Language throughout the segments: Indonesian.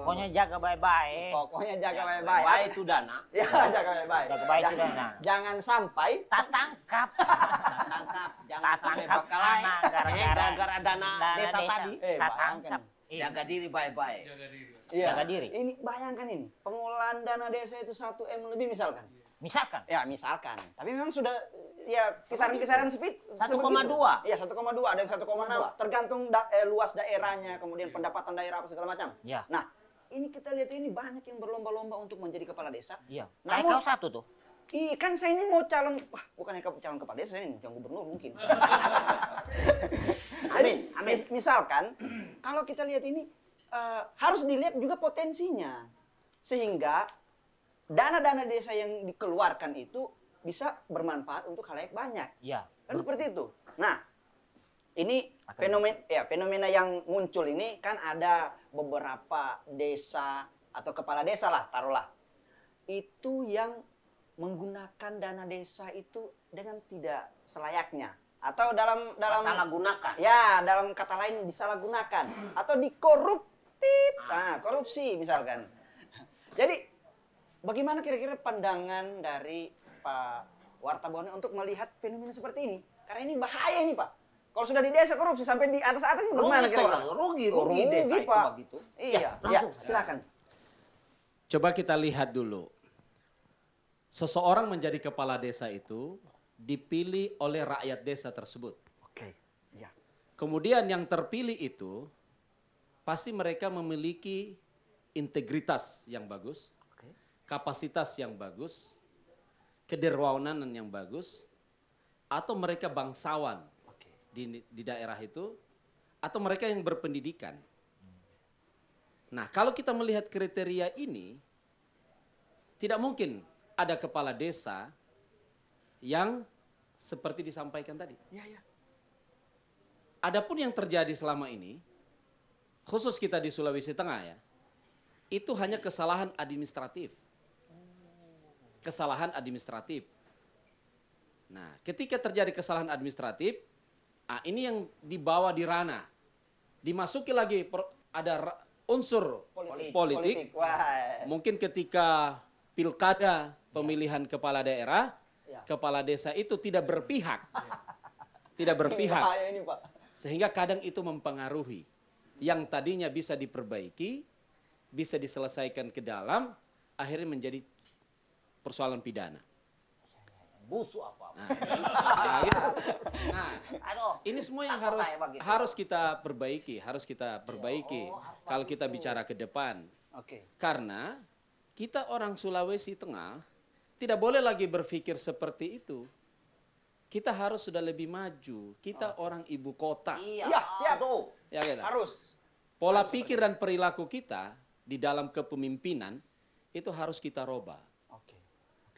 Pokoknya jaga baik-baik. Pokoknya jaga baik-baik. Baik itu dana. Ya, jaga baik-baik. Jaga baik itu dana. Jangan sampai Tak tangkap. Tangkap, jangan Tak sampai tangkap berkelahi. anak gara-gara dana desa tadi. Tak bayangkan. tangkap. Iya. Jaga diri baik-baik. Iya. Jaga diri. Ini bayangkan ini, pengelolaan dana desa itu 1 M lebih misalkan. Misalkan. Ya, misalkan. Tapi memang sudah ya kisaran-kisaran seperti 1,2. Iya, 1,2 ada yang 1,6 tergantung luas daerahnya, kemudian pendapatan daerah apa segala macam. Ya. Nah, ini kita lihat ini banyak yang berlomba-lomba untuk menjadi kepala desa. Iya. Kayak Namun- kau satu tuh. Iya, kan saya ini mau calon, bukannya calon kepala desa ini, calon gubernur mungkin. Amin, amin. Misalkan, kalau kita lihat ini, harus dilihat juga potensinya. Sehingga, dana-dana desa yang dikeluarkan itu bisa bermanfaat untuk halayak banyak. Iya. Kan seperti itu. Nah, ini Akan fenomena yang muncul ini kan ada beberapa desa atau kepala desa lah, taruhlah. Itu yang menggunakan dana desa itu dengan tidak selayaknya atau dalam Salah gunakan. ya dalam kata lain disalahgunakan atau korupsi misalkan. Jadi bagaimana kira-kira pandangan dari Pak Wartabone untuk melihat fenomena seperti ini? Karena ini bahaya ini, Pak. Kalau sudah di desa korupsi sampai di atas ini bagaimana kira-kira? Rugi desa itu Pak. begitu. Iya, langsung. silakan. Coba kita lihat dulu. Seseorang menjadi kepala desa itu dipilih oleh rakyat desa tersebut. Oke. Ya. Kemudian yang terpilih itu pasti mereka memiliki integritas yang bagus, kapasitas yang bagus, kedermawanan yang bagus, atau mereka bangsawan di daerah itu, atau mereka yang berpendidikan. Nah, kalau kita melihat kriteria ini, tidak mungkin ada kepala desa yang seperti disampaikan tadi. Iya. Adapun yang terjadi selama ini, khusus kita di Sulawesi Tengah ya, itu hanya kesalahan administratif. Kesalahan administratif. Nah, ketika terjadi kesalahan administratif, ini yang dibawa di ranah. Dimasuki lagi ada unsur politik. Wah. Mungkin ketika pilkada pemilihan kepala daerah, Ya. kepala desa itu tidak berpihak. Tidak berpihak. Bahaya ini, Pak. Sehingga kadang itu mempengaruhi. Yang tadinya bisa diperbaiki, bisa diselesaikan ke dalam, akhirnya menjadi persoalan pidana. Busuk apa? Nah, gitu. Nah, Aduh. ini semua yang Apa saya begitu? harus kita perbaiki, kalau kita bicara ke depan. Oke. Karena kita orang Sulawesi Tengah tidak boleh lagi berpikir seperti itu. Kita harus sudah lebih maju. Kita orang ibu kota. Iya, Ya, siap. tuh. Ya, gitu. Harus. Pola pikir dan perilaku kita di dalam kepemimpinan itu harus kita robah. Oke.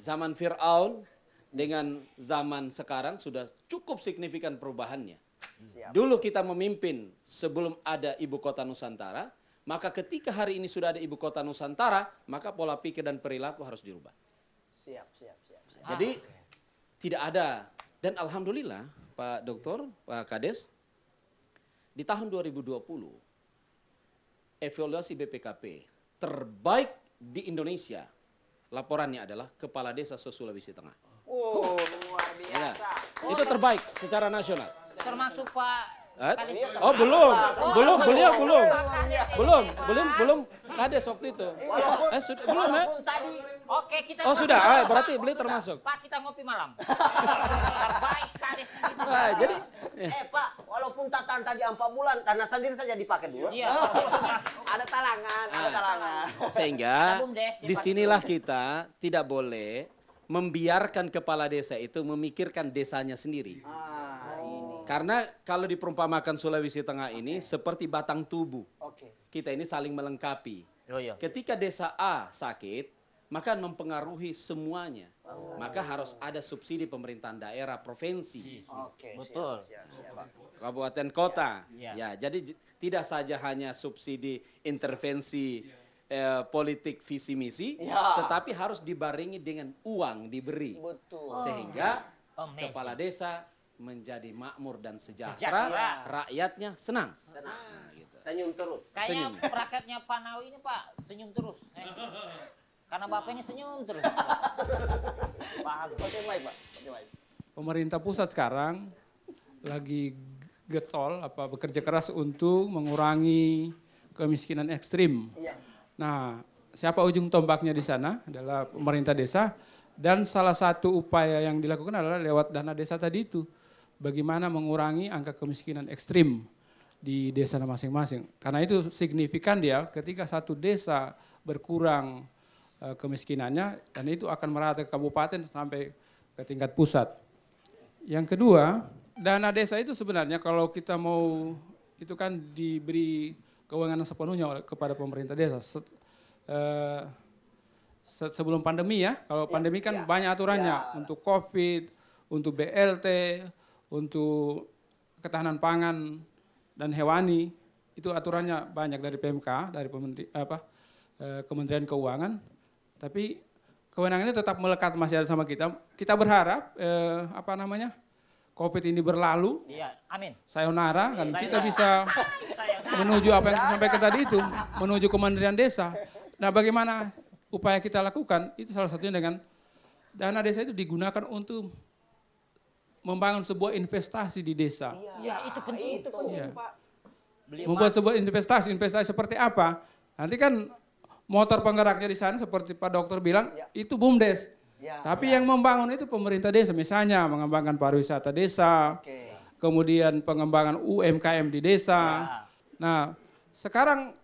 Zaman Fir'aun dengan zaman sekarang sudah cukup signifikan perubahannya. Siap. Dulu kita memimpin sebelum ada ibu kota Nusantara, maka ketika hari ini sudah ada ibu kota Nusantara, maka pola pikir dan perilaku harus dirubah. Siap. Jadi tidak ada, dan alhamdulillah Pak Dokter, Pak Kades, di tahun 2020 evaluasi BPKP terbaik di Indonesia, laporannya adalah Kepala Desa Sulawesi Tengah. Oh, luar Ya, biasa. itu terbaik secara nasional. Termasuk Pak Kades. Oh belum, beliau belum Kades waktu itu. Belum ya? Walaupun tadi Oke, kita Oh sudah, berarti beliau termasuk. Pak, kita ngopi malam. Terbaik Kades. Nah, jadi Pak, walaupun tatan tadi 4 bulan, dana sendiri saja dipakai dulu. Iya. Ada talangan, ada talangan. sehingga Tabung des, disinilah kita tidak boleh membiarkan kepala desa itu memikirkan desanya sendiri. Ini. Karena kalau diperumpamakan Sulawesi Tengah ini seperti batang tubuh. Oke. Kita ini saling melengkapi. Oh, iya. Ketika desa A sakit, maka mempengaruhi semuanya. Maka harus ada subsidi pemerintahan daerah, provinsi, Oke. Betul. Siap. kabupaten kota. Iya. Ya, jadi tidak saja hanya subsidi intervensi politik visi misi, Ya. tetapi harus dibarengi dengan uang diberi. Betul. Sehingga Amazing. kepala desa menjadi makmur dan sejahtera, Sejahtera. rakyatnya senang. Senang. Nah, gitu. Senyum terus. Kayaknya Senyum. rakyatnya Panawi ini Pak, senyum terus. Karena Bapak ini senyum terus. Pak Agus. Oke, baik, Pak. Oke, baik. Pemerintah pusat sekarang lagi getol bekerja keras untuk mengurangi kemiskinan ekstrim. Iya. Nah, siapa ujung tombaknya di sana adalah pemerintah desa, dan salah satu upaya yang dilakukan adalah lewat dana desa tadi itu. Bagaimana mengurangi angka kemiskinan ekstrim di desa masing-masing. Karena itu signifikan dia ketika satu desa berkurang kemiskinannya, dan itu akan merata ke kabupaten sampai ke tingkat pusat. Yang kedua, dana desa itu sebenarnya kalau kita mau, itu kan diberi kewenangan sepenuhnya kepada pemerintah desa. Sebelum pandemi ya, kalau pandemi kan banyak aturannya untuk COVID, untuk BLT, untuk ketahanan pangan dan hewani, itu aturannya banyak dari PMK, dari Kementerian Keuangan. Tapi kewenangan ini tetap melekat masih ada sama kita. Kita berharap COVID ini berlalu, Iya, amin. sayonara, kan Sayonara. kita bisa menuju apa yang saya sampaikan tadi itu, menuju Kementerian Desa. Nah, bagaimana upaya kita lakukan? Itu salah satunya dengan dana desa itu digunakan untuk membangun sebuah investasi di desa. Iya, itu penting. Itu penting, Iya. Pak. Beli Membuat emas. sebuah investasi seperti apa? Nanti kan motor penggeraknya di sana seperti Pak Dokter bilang, itu BUMDes. Ya, Tapi yang membangun itu pemerintah desa, misalnya mengembangkan pariwisata desa, Oke. kemudian pengembangan UMKM di desa. Ya. Nah, sekarang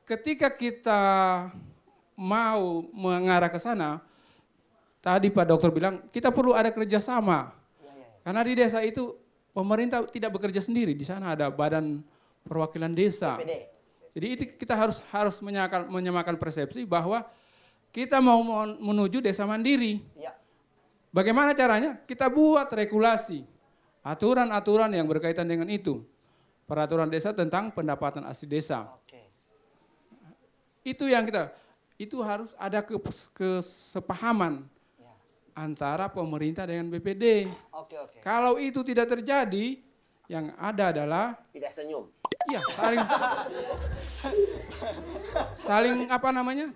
ketika kita mau mengarah ke sana, tadi Pak Dokter bilang kita perlu ada kerjasama. Karena di desa itu pemerintah tidak bekerja sendiri, di sana ada Badan Perwakilan Desa. PD. Jadi itu kita harus menyamakan persepsi bahwa kita mau menuju desa mandiri. Ya. Bagaimana caranya? Kita buat regulasi, aturan-aturan yang berkaitan dengan itu. Peraturan desa tentang pendapatan asli desa. Oke. Itu harus ada kesepahaman antara pemerintah dengan BPD. Oke. Kalau itu tidak terjadi, yang ada adalah Tidak senyum. ya saling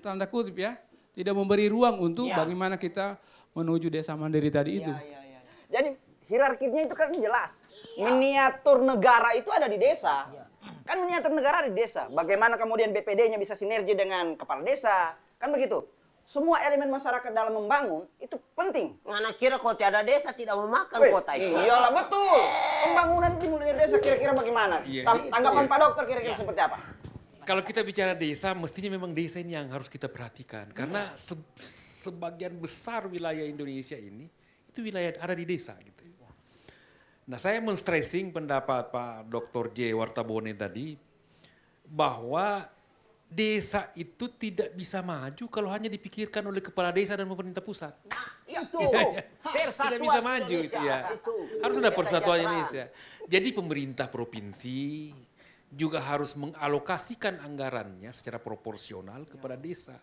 tanda kutip ya, tidak memberi ruang untuk bagaimana kita menuju desa mandiri tadi itu. Iya. Jadi hierarkinya itu kan jelas. Miniatur negara itu ada di desa. Kan miniatur negara di desa. Bagaimana kemudian BPD-nya bisa sinergi dengan kepala desa. Kan begitu. Semua elemen masyarakat dalam membangun itu penting. Mana kira kalau tiada desa tidak memakan Wih, kota itu. iyalah betul. Pembangunan dimulai dari desa kira-kira bagaimana? Iya. Tanggapan Pak Dokter kira-kira seperti apa? Kalau kita bicara desa, mestinya memang desa ini yang harus kita perhatikan. Karena sebagian besar wilayah Indonesia ini, itu wilayah ada di desa. Gitu. Nah, saya men-stressing pendapat Pak Dr. J. Wartabone tadi, bahwa desa itu tidak bisa maju kalau hanya dipikirkan oleh kepala desa dan pemerintah pusat. Itu. Tidak bisa maju itu ya. Harus ada persatuan Indonesia. Jadi pemerintah provinsi juga harus mengalokasikan anggarannya secara proporsional kepada desa.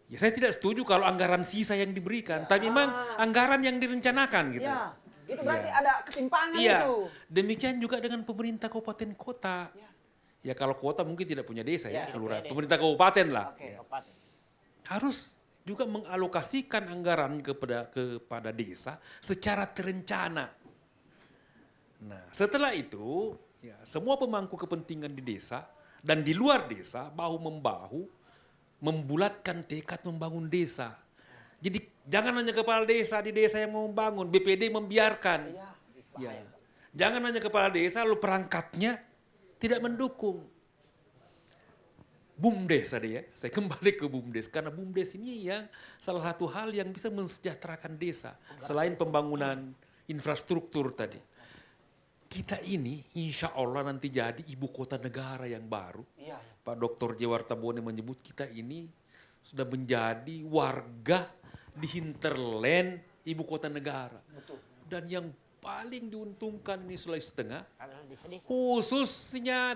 Ya saya tidak setuju kalau anggaran sisa yang diberikan, tapi memang anggaran yang direncanakan gitu. Ya, itu berarti ada ketimpangan Iya. itu. Demikian juga dengan pemerintah kabupaten kota. Ya kalau kota mungkin tidak punya desa ya, kelurahan. Pemerintah kabupaten lah. Oke. Harus juga mengalokasikan anggaran kepada desa secara terencana. Nah, setelah itu ya, semua pemangku kepentingan di desa dan di luar desa bahu-membahu membulatkan tekad membangun desa. Jadi jangan hanya kepala desa di desa yang mau membangun, BPD membiarkan. Ya. Jangan hanya kepala desa lalu perangkatnya tidak mendukung. BUMDes tadi ya, saya kembali ke BUMDes karena BUMDes ini yang salah satu hal yang bisa mensejahterakan desa selain pembangunan infrastruktur tadi. Kita ini insya Allah nanti jadi ibu kota negara yang baru. Pak Dr. J. Wartabone menyebut kita ini sudah menjadi warga di hinterland ibu kota negara. Dan yang paling diuntungkan di Sulawesi Tengah, khususnya